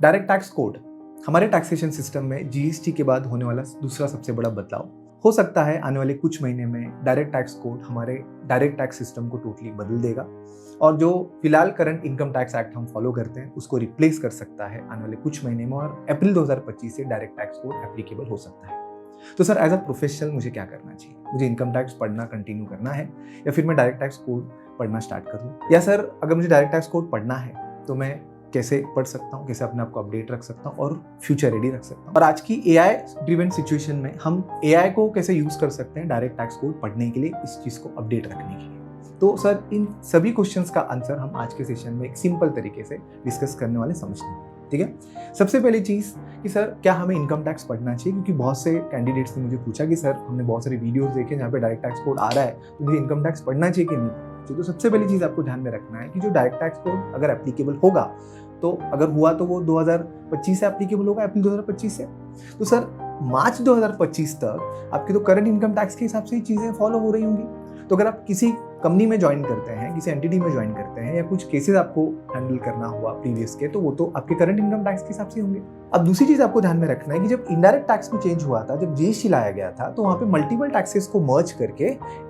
Direct tax code हमारे taxation system में GST के बाद होने वाला दूसरा सबसे बड़ा बदलाव हो सकता है। आने वाले कुछ महीने में डायरेक्ट टैक्स कोड हमारे डायरेक्ट टैक्स सिस्टम को टोटली बदल देगा और जो फिलहाल करंट इनकम टैक्स एक्ट हम फॉलो करते हैं उसको रिप्लेस कर सकता है आने वाले कुछ महीने में, और अप्रैल 2025 से डायरेक्ट टैक्स कोड एप्लीकेबल हो सकता है। तो सर एज अ प्रोफेशनल मुझे क्या करना चाहिए? मुझे इनकम टैक्स पढ़ना कंटिन्यू करना है या फिर मैं डायरेक्ट टैक्स कोड पढ़ना स्टार्ट कर दूँ? या सर अगर मुझे डायरेक्ट टैक्स कोड पढ़ना है तो मैं कैसे पढ़ सकता हूँ, कैसे अपने आप को अपडेट रख सकता हूँ और फ्यूचर रेडी रख सकता हूँ? और आज की एआई ड्रिवन सिचुएशन में हम एआई को कैसे यूज कर सकते हैं डायरेक्ट टैक्स कोड पढ़ने के लिए, इस चीज को अपडेट रखने के लिए? तो सर इन सभी क्वेश्चंस का आंसर हम आज के सेशन में एक सिंपल तरीके से डिस्कस करने वाले समझते हैं। ठीक है, सबसे पहली चीज कि सर क्या हमें इनकम टैक्स पढ़ना चाहिए? क्योंकि बहुत से कैंडिडेट्स ने मुझे पूछा कि सर हमने बहुत सारे वीडियोस देखे जहाँ पे डायरेक्ट टैक्स कोड आ रहा है, तो मुझे इनकम टैक्स पढ़ना चाहिए कि नहीं? तो सबसे पहली चीज आपको ध्यान में रखना है कि जो डायरेक्ट टैक्स कोड अगर एप्लीकेबल होगा, तो अगर हुआ तो वो 2025 से एप्लीकेबल होगा, अप्रैल 2025 से। तो सर मार्च 2025 तक आपकी तो करंट इनकम टैक्स के हिसाब से ही चीज़ें फॉलो हो रही होंगी। तो अगर आप किसी कंपनी में ज्वाइन करते हैं, किसी एंटिटी में ज्वाइन करते हैं या कुछ केसेस आपको हैंडल करना हुआ प्रीवियस के, तो वो तो आपके करंट इनकम टैक्स के हिसाब से होंगे। अब दूसरी चीज़ आपको ध्यान में रखना है कि जब इनडायरेक्ट टैक्स में चेंज हुआ था, जब जीएसटी लाया गया था, तो वहाँ पे मल्टीपल टैक्सेस को मर्ज करके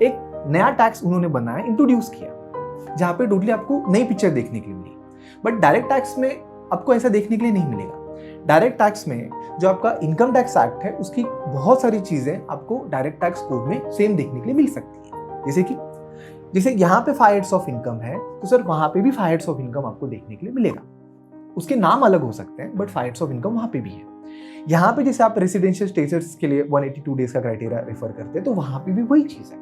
एक नया टैक्स उन्होंने बनाया, इंट्रोड्यूस किया, जहाँ पे टोटली आपको नई पिक्चर देखने के लिए मिली। बट डायरेक्ट टैक्स में आपको ऐसा देखने के लिए नहीं मिलेगा। डायरेक्ट टैक्स में जो आपका इनकम टैक्स एक्ट है उसकी बहुत सारी चीजें आपको डायरेक्ट टैक्स कोड में सेम देखने के लिए मिल सकती है। जैसे यहाँ पे 5 हेड्स ऑफ इनकम है, तो सर वहां पे भी 5 हेड्स ऑफ इनकम आपको देखने के लिए मिलेगा। उसके नाम अलग हो सकते हैं बट 5 हेड्स ऑफ इनकम वहां पे भी है। यहाँ पे जैसे आप रेसिडेंशियल स्टेटस के लिए 182 डेज का क्राइटेरिया रेफर करते हैं, तो वहां पे भी वही चीज है,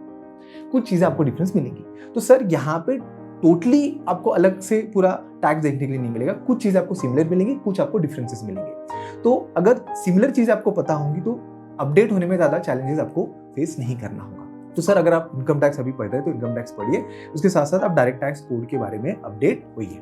कुछ चीजें आपको डिफरेंस मिलेंगी। तो सर यहाँ पे टोटली आपको अलग से पूरा टैक्स देखने के लिए नहीं मिलेगा, कुछ चीज़ आपको सिमिलर मिलेंगी, कुछ आपको डिफरेंसेस मिलेंगे। तो अगर सिमिलर चीज़ आपको पता होंगी तो अपडेट होने में ज़्यादा चैलेंजेस आपको फेस नहीं करना होगा। तो सर अगर आप इनकम टैक्स अभी पढ़ रहे हैं तो इनकम टैक्स पढ़िए, उसके साथ साथ आप डायरेक्ट टैक्स कोड के बारे में अपडेट होइए।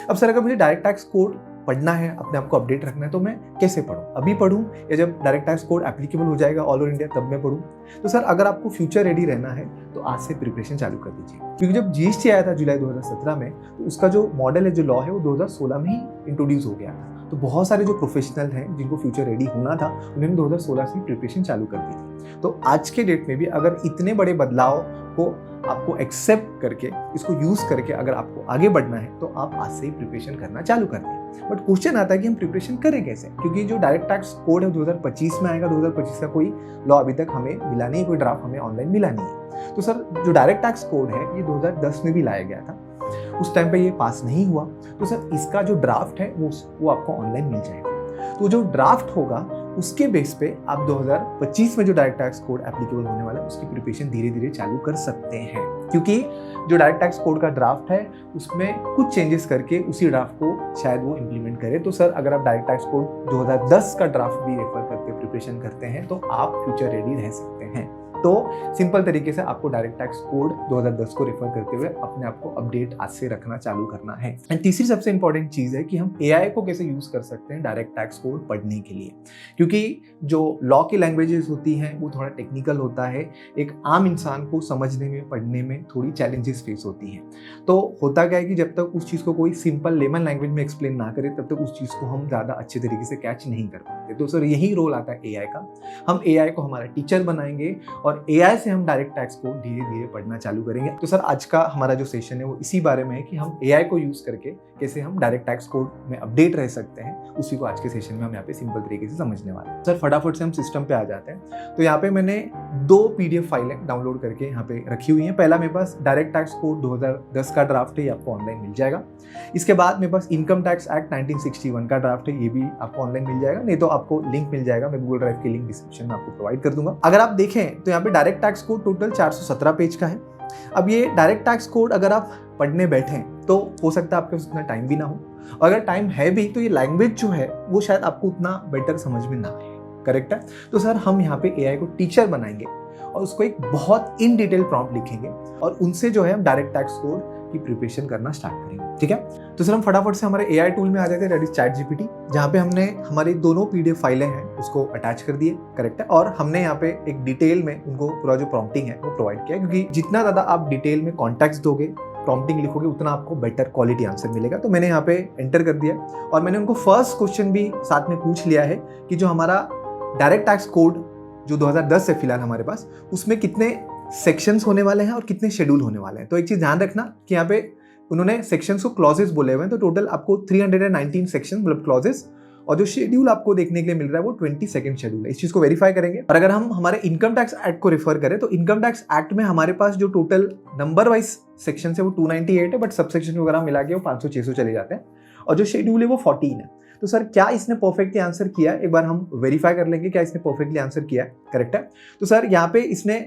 अब सर अगर मुझे डायरेक्ट टैक्स कोड पढ़ना है, अपने आप को अपडेट रखना है, तो मैं कैसे पढूं? अभी पढूं या जब डायरेक्ट टैक्स कोड एप्लीकेबल हो जाएगा ऑल ओवर इंडिया तब मैं पढूं? तो सर अगर आपको फ्यूचर रेडी रहना है तो आज से प्रिपरेशन चालू कर दीजिए। क्योंकि जब जीएसटी आया था जुलाई 2017 में, तो उसका जो मॉडल है, जो लॉ है, वो 2016 में ही इंट्रोड्यूस हो गया था। तो बहुत सारे जो प्रोफेशनल हैं जिनको फ्यूचर रेडी होना था, उन्होंने 2016 से प्रिपरेशन चालू कर दी थी। तो आज के डेट में भी अगर इतने बड़े बदलाव को आपको एक्सेप्ट करके, इसको यूज करके अगर आपको आगे बढ़ना है, तो आप आज से ही प्रिपरेशन करना चालू कर दें। बट क्वेश्चन आता है कि हम प्रिपरेशन करें कैसे? क्योंकि जो डायरेक्ट टैक्स कोड है 2025 में आएगा, 2025 का कोई लॉ अभी तक हमें मिला नहीं, कोई ड्राफ्ट हमें ऑनलाइन मिला नहीं है। तो सर जो डायरेक्ट टैक्स कोड है ये 2010 में भी लाया गया था, उस टाइम पे ये पास नहीं हुआ। तो सर इसका जो ड्राफ्ट है वो आपको ऑनलाइन मिल जाएगा। तो जो ड्राफ्ट होगा उसके बेस पे आप 2025 में जो डायरेक्ट टैक्स कोड एप्लीकेबल होने वाला है उसकी प्रिपरेशन धीरे धीरे चालू कर सकते हैं। क्योंकि जो डायरेक्ट टैक्स कोड का ड्राफ्ट है उसमें कुछ चेंजेस करके उसी ड्राफ्ट को शायद वो इम्प्लीमेंट करे। तो सर अगर आप डायरेक्ट टैक्स कोड 2010 का ड्राफ्ट भी रेफर करके प्रिपरेशन करते हैं तो आप फ्यूचर रेडी रह सकते हैं। तो सिंपल तरीके से आपको डायरेक्ट टैक्स कोड 2010 को रेफर करते हुए अपने आप को अपडेट आज से रखना चालू करना है। एंड तीसरी सबसे इंपॉर्टेंट चीज है कि हम एआई को कैसे यूज कर सकते हैं डायरेक्ट टैक्स कोड पढ़ने के लिए। क्योंकि जो लॉ की लैंग्वेजेस होती हैं वो थोड़ा टेक्निकल होता है, एक आम इंसान को समझने में, पढ़ने में थोड़ी चैलेंजेस फेस होती हैं। तो होता क्या है कि जब तक उस चीज़ को कोई सिंपल लेमन लैंग्वेज में एक्सप्लेन ना करे तब तक उस चीज़ को हम ज़्यादा अच्छे तरीके से कैच नहीं कर पाते। तो सर यही रोल आता है एआई का। हम एआई को हमारा टीचर बनाएंगे और एआई से हम डायरेक्ट टैक्स को धीरे धीरे पढ़ना चालू करेंगे। तो सर आज का हमारा जो सेशन है वो इसी बारे में है कि हम एआई को यूज करके कैसे हम डायरेक्ट टैक्स कोड में अपडेट रह सकते हैं, उसी को आज के सेशन में हम यहाँ पे सिंपल तरीके से समझने वाले हैं। सर फटाफट से हम सिस्टम पे आ जाते हैं। तो यहाँ पे मैंने 2 पीडीएफ फाइलें डाउनलोड करके यहाँ पे रखी हुई हैं। पहला मेरे पास डायरेक्ट टैक्स कोड 2010 का ड्राफ्ट है, ये आपको ऑनलाइन मिल जाएगा। इसके बाद मेरे पास इनकम टैक्स एक्ट 1961 का ड्राफ्ट है, ये भी आपको ऑनलाइन मिल जाएगा, नहीं तो आपको लिंक मिल जाएगा, मैं गूगल ड्राइव की लिंक डिस्क्रिप्शन में आपको प्रोवाइड कर दूंगा। अगर आप देखें तो यहाँ पे direct tax code total 417 page का है। अब ये डायरेक्ट टैक्स कोड अगर आप पढ़ने बैठें तो हो सकता है आपके पास उतना टाइम भी ना हो, और अगर टाइम है भी तो ये लैंग्वेज जो है वो शायद आपको उतना बेटर समझ में ना आए। करेक्ट है? तो सर हम यहाँ पे एआई को टीचर बनाएंगे और उसको एक बहुत इन डिटेल प्रॉम्प्ट लिखेंगे और उनसे जो है हम डायरेक्ट टैक्स कोड की प्रिपरेशन करना स्टार्ट करेंगे। ठीक है? तो सर हम फटाफट से हमारे एआई टूल में आ जाते हैं, दैट इज चैट जीपीटी, जहाँ पे हमने हमारी दोनों पीडीएफ फाइलें हैं उसको अटैच कर दिए। करेक्ट है? और हमने यहाँ पे एक डिटेल में उनको पूरा जो प्रॉम्प्टिंग है वो प्रोवाइड किया, क्योंकि जितना ज़्यादा आप डिटेल में कॉन्टेक्स्ट दोगे प्रॉम्प्टिंग लिखोगे उतना आपको बेटर क्वालिटी आंसर मिलेगा। तो मैंने यहाँ पे एंटर कर दिया और मैंने उनको फर्स्ट क्वेश्चन भी साथ में पूछ लिया है कि जो हमारा डायरेक्ट टैक्स कोड जो 2010 है फिलहाल हमारे पास, उसमें कितने सेक्शंस होने वाले हैं और कितने शेड्यूल होने वाले हैं। तो एक चीज़ ध्यान रखना कि यहाँ पे उन्होंने सेक्शंस को क्लॉजेस बोले हुए हैं, तो टोटल आपको 319 सेक्शन मतलब क्लॉजेस, और जो शेड्यूल आपको देखने के लिए मिल रहा है वो 22nd शेड्यूल है। इस चीज को वेरीफाई करेंगे। और अगर हम हमारे इनकम टैक्स एक्ट को रेफर करें तो इनकम टैक्स एक्ट में हमारे पास जो टोटल नंबर वाइज सेक्शन है वो 298 है, बट सबसेक्शन वगैरह मिला के वो 500-600 चले जाते हैं, और जो शेड्यूल है वो 14 है। तो सर क्या इसने परफेक्टली आंसर किया, एक बार हम वेरीफाई कर लेंगे क्या इसने परफेक्टली आंसर किया है, करेक्ट है। तो सर यहाँ पे इसने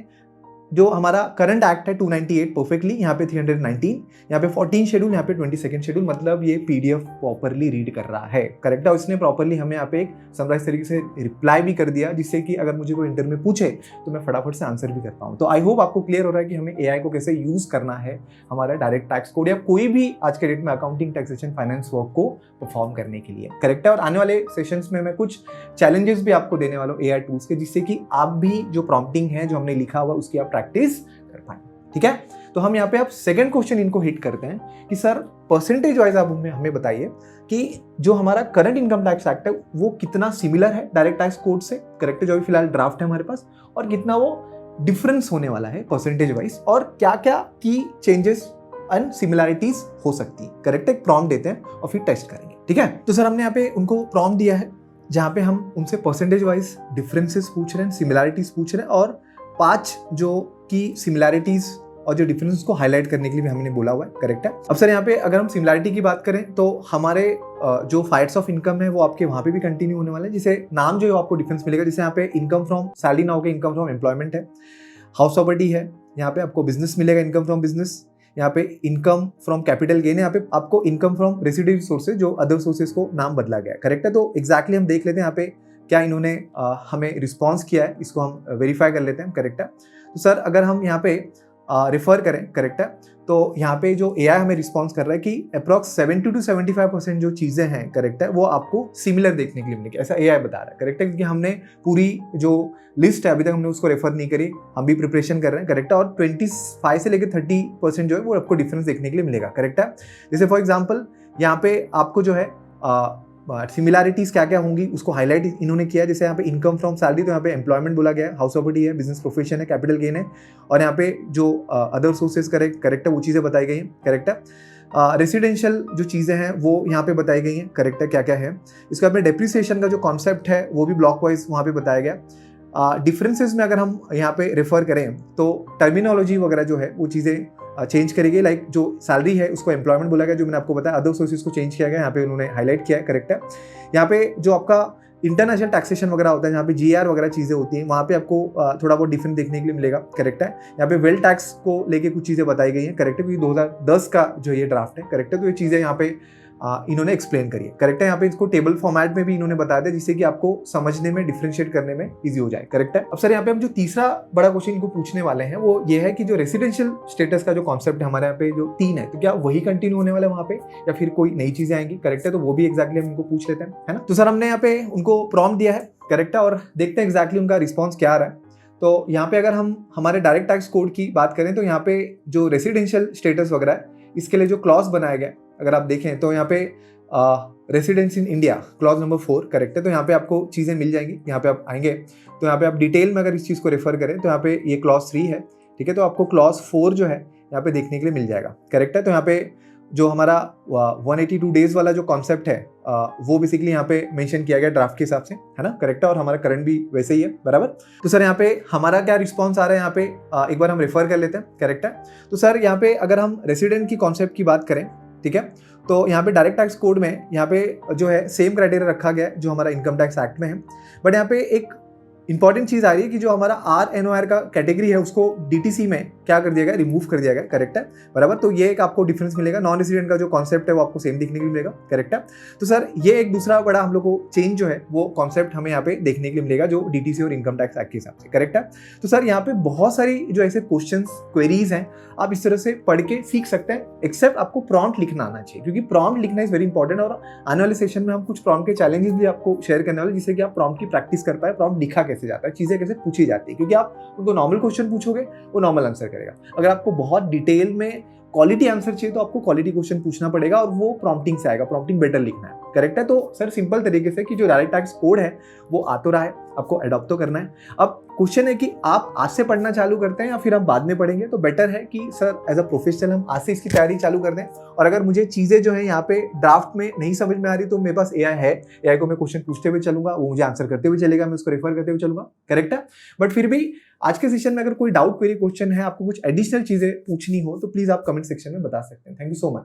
जो हमारा करंट एक्ट है 298 परफेक्टली, यहाँ पे 319, यहाँ पे 14 शेड्यूल, यहाँ पे 22nd शेड्यूल, मतलब ये पीडीएफ प्रॉपरली रीड कर रहा है, करेक्ट है। और इसने प्रॉपरली हमें यहाँ पे एक समराइज तरीके से रिप्लाई भी कर दिया, जिससे कि अगर मुझे कोई इंटरव्यू में पूछे तो मैं फटाफट से आंसर भी कर पाऊँ। तो आई होप आपको क्लियर हो रहा है कि हमें एआई को कैसे यूज करना है हमारा डायरेक्ट टैक्स कोड या कोई भी आज के डेट में अकाउंटिंग, टैक्सेशन, फाइनेंस वर्क को परफॉर्म करने के लिए, करेक्ट है। और आने वाले सेशंस में मैं कुछ चैलेंजेस भी आपको देने वाला हूँ एआई टूल्स के, जिससे कि आप भी जो प्रॉम्प्टिंग है जो हमने लिखा हुआ उसकी आप प्रैक्टिस कर पाए, ठीक है। तो हम यहाँ पे आप सेकंड क्वेश्चन इनको हिट करते हैं कि सर परसेंटेज वाइज आप हमें बताइए कि जो हमारा करंट इनकम टैक्स एक्ट है वो कितना सिमिलर है डायरेक्ट टैक्स कोड से, करेक्ट है, जो अभी फिलहाल ड्राफ्ट है हमारे पास, और कितना वो डिफरेंस होने वाला है परसेंटेज वाइज, और क्या क्या की चेंजेस एंड सिमिलैरिटीज हो सकती है, करेक्ट है। एक प्रॉम्प्ट देते हैं और फिर टेस्ट करेंगे, ठीक है। तो सर हमने यहाँ पे उनको प्रॉम्प्ट दिया है जहाँ पे हम उनसे परसेंटेज वाइज डिफरेंसेस पूछ रहे हैं, सिमिलैरिटीज पूछ रहे हैं, और 5 जो की सिमिलैरिटीज और जो डिफरेंस को हाईलाइट करने के लिए भी हमने बोला हुआ है, करेक्ट है। अब सर यहाँ पे अगर हम सिमिलैरिटी की बात करें तो हमारे जो फाइट्स ऑफ इनकम है वो आपके वहाँ पे भी कंटिन्यू होने वाले हैं, जिसे नाम जो है आपको डिफरेंस मिलेगा। जैसे यहाँ पे इनकम फ्रॉम सैलरी ना होकर इनकम फ्रॉम एम्प्लॉयमेंट है, हाउस प्रॉपर्टी है, यहाँ पे आपको बिजनेस मिलेगा इनकम फ्रॉम बिजनेस, यहाँ पे इनकम फ्रॉम कैपिटल गेन है, यहाँ पे आपको इनकम फ्रॉम रेसिडुअल सोर्सेज जो अदर सोर्सेज को नाम बदला गया है, करेक्ट है। तो एक्जैक्टली हम देख लेते हैं यहाँ पे क्या इन्होंने हमें रिस्पॉन्स किया है, इसको हम वेरीफाई कर लेते हैं, करेक्ट है। तो सर अगर हम यहाँ पे रेफर करें, करेक्ट है, तो यहाँ पे जो एआई हमें रिस्पॉन्स कर रहा है कि अप्रॉक्स 70 to 75% जो चीज़ें हैं, करेक्ट है, वो आपको सिमिलर देखने के लिए मिलेगी, ऐसा एआई बता रहा है, करेक्ट है। क्योंकि हमने पूरी जो लिस्ट है अभी तक हमने उसको रेफर नहीं करी, हम भी प्रिपरेशन कर रहे हैं, करेक्ट है। और 25 से लेकर 30% जो है वो आपको डिफरेंस देखने के लिए मिलेगा, करेक्ट है। जैसे फॉर एग्जाम्पल यहाँ पे आपको जो है सिमिलैरिटीज क्या क्या होंगी उसको हाईलाइट इन्होंने किया। जैसे यहाँ पे इनकम फ्रॉम सैलरी, तो यहाँ पे एम्प्लॉयमेंट बोला गया है, हाउस प्रॉपर्टी है, बिजनेस प्रोफेशन है, कैपिटल गेन है, और यहाँ पे जो अदर सोर्सेज करेक्ट है वो चीज़ें बताई गई हैं, करेक्ट है। रेसिडेंशियल जो चीज़ें हैं वो यहाँ पे बताई गई हैं, करेक्ट है, क्या क्या है। इसके बाद में डेप्रिसिएशन का जो कॉन्सेप्ट है वो भी ब्लॉक वाइज वहाँ पे बताया गया। डिफरेंसेस में अगर हम यहाँ पे रेफर करें तो टर्मिनोलॉजी वगैरह जो है वो चीज़ें चेंज करेगी, लाइक जो सैलरी है उसको एम्प्लॉयमेंट बोला गया, जो मैंने आपको बताया अदर सोर्सेज को चेंज किया गया, यहाँ पे उन्होंने हाईलाइट किया है, करेक्ट है। यहाँ पे जो आपका इंटरनेशनल टैक्सेशन वगैरह होता है, जहाँ पे जीआर वगैरह चीज़ें होती हैं, वहाँ पे आपको थोड़ा बहुत डिफरेंट देखने के लिए मिलेगा, करेक्ट है। यहाँ पे वेल्थ टैक्स को लेके कुछ चीज़ें बताई गई हैं, करेक्ट है, क्योंकि 2010 का जो ये ड्राफ्ट है, करेक्ट है, तो ये चीज़ें यहाँ पे इन्होंने एक्सप्लेन करी है, करेक्ट है। यहाँ पे इसको टेबल फॉर्मेट में भी इन्होंने बताया था, जिससे कि आपको समझने में, डिफरेंशिएट करने में इजी हो जाए, करेक्ट है। अब सर यहाँ पे हम जो तीसरा बड़ा क्वेश्चन इनको पूछने वाले हैं वो ये है कि जो रेसिडेंशियल स्टेटस का जो कॉन्सेप्ट है हमारे यहाँ पे जो 3 है, तो क्या वही कंटिन्यू होने वाला है वहाँ पे या फिर कोई नई चीजें आएंगी, करेक्ट है। तो वो भी एक्जैक्टली हम इनको पूछ लेते हैं, है ना। तो सर हमने यहाँ पे उनको प्रॉम्प्ट दिया है, करेक्ट है, और देखते हैं एक्जैक्टली उनका रिस्पॉन्स क्या आ रहा है। तो यहाँ पे अगर हम हमारे डायरेक्ट टैक्स कोड की बात करें तो यहाँ पे जो रेसिडेंशियल स्टेटस वगैरह है इसके लिए जो क्लॉज बनाया गया, अगर आप देखें तो यहाँ पे residence in India clause number 4, correct है। तो यहाँ पे आपको चीज़ें मिल जाएंगी, यहाँ पे आप आएंगे तो यहाँ पे आप डिटेल में अगर इस चीज़ को रेफर करें तो यहाँ पे ये क्लॉज 3 है, ठीक है। तो आपको क्लॉज 4 जो है यहाँ पे देखने के लिए मिल जाएगा, करेक्ट है। तो यहाँ पे जो हमारा 182 डेज वाला जो कॉन्सेप्ट है वो बेसिकली यहाँ पे मेंशन किया गया ड्राफ्ट के हिसाब से, है ना, करेक्ट है। और हमारा करंट भी वैसे ही है, बराबर। तो सर यहाँ पे हमारा क्या रिस्पॉन्स आ रहा है, यहाँ पे एक बार हम रेफर कर लेते हैं, करेक्ट है। तो सर यहाँ पे अगर हम रेसिडेंट की कॉन्सेप्ट की बात करें, ठीक है, तो यहाँ पे डायरेक्ट टैक्स कोड में यहाँ पे जो है सेम क्राइटेरिया रखा गया है जो हमारा इनकम टैक्स एक्ट में है, बट यहाँ पे एक इंपॉर्टेंट चीज आ रही है कि जो हमारा RNOR का कैटेगरी है उसको DTC में क्या कर दिया गया, रिमूव कर दिया गया, करेक्ट है, बराबर। तो ये एक आपको डिफरेंस मिलेगा। नॉन रेसिडेंट का जो कॉन्सेप्ट है वो आपको सेम देखने के लिए मिलेगा, करेक्ट है। तो सर ये एक दूसरा बड़ा हम लोग को चेंज जो है वो कॉन्सेप्ट हमें यहाँ पे देखने के लिए मिलेगा जो DTC और इनकम टैक्स एक्ट के हिसाब से, करेक्ट है। तो सर यहाँ पे बहुत सारी जो ऐसे क्वेश्चन क्वेरीज हैं आप इस तरह से पढ़ के सीख सकते हैं, एक्सेप्ट आपको प्रॉम्प्ट लिखना आना चाहिए, क्योंकि प्रॉम्प्ट लिखना इज वेरी इंपॉर्टेंट। और आने वाले सेशन में हम कुछ प्रॉम्प्ट के चैलेंजेस भी आपको शेयर करने वाले, जिससे कि आप प्रॉम्प्ट की प्रैक्टिस कर पाए, प्रॉम्प्ट लिखा कैसे जाता है, चीजें कैसे पूछी जाती है। क्योंकि आप उनको नॉर्मल क्वेश्चन पूछोगे वो नॉर्मल आंसर करेगा, अगर आपको बहुत डिटेल में क्वालिटी आंसर चाहिए तो आपको क्वालिटी क्वेश्चन पूछना पड़ेगा और वो प्रॉम्प्टिंग से आएगा, प्रॉम्प्टिंग बेटर लिखना है, करेक्ट है। तो सर सिंपल तरीके से कि जो डायरेक्ट टैक्स कोड है वो आ तो रहा है, आपको अडॉप्ट तो करना है। अब क्वेश्चन है कि आप आज से पढ़ना चालू करते हैं या फिर हम बाद में पढ़ेंगे। तो बेटर है कि सर एज अ प्रोफेशनल हम आज से इसकी तैयारी चालू कर दें। और अगर मुझे चीजें जो है यहाँ पे ड्राफ्ट में नहीं समझ में आ रही तो मेरे पास एआई है, एआई को मैं क्वेश्चन पूछते हुए चलूंगा, वो मुझे आंसर करते हुए चलेगा, मैं उसको रेफर करते हुए चलूंगा, करेक्ट है। बट फिर भी आज के सेशन में अगर कोई डाउट क्वेरी क्वेश्चन है, आपको कुछ एडिशनल चीजें पूछनी हो तो प्लीज आप कमेंट सेक्शन में बता सकते हैं। Thank you so much.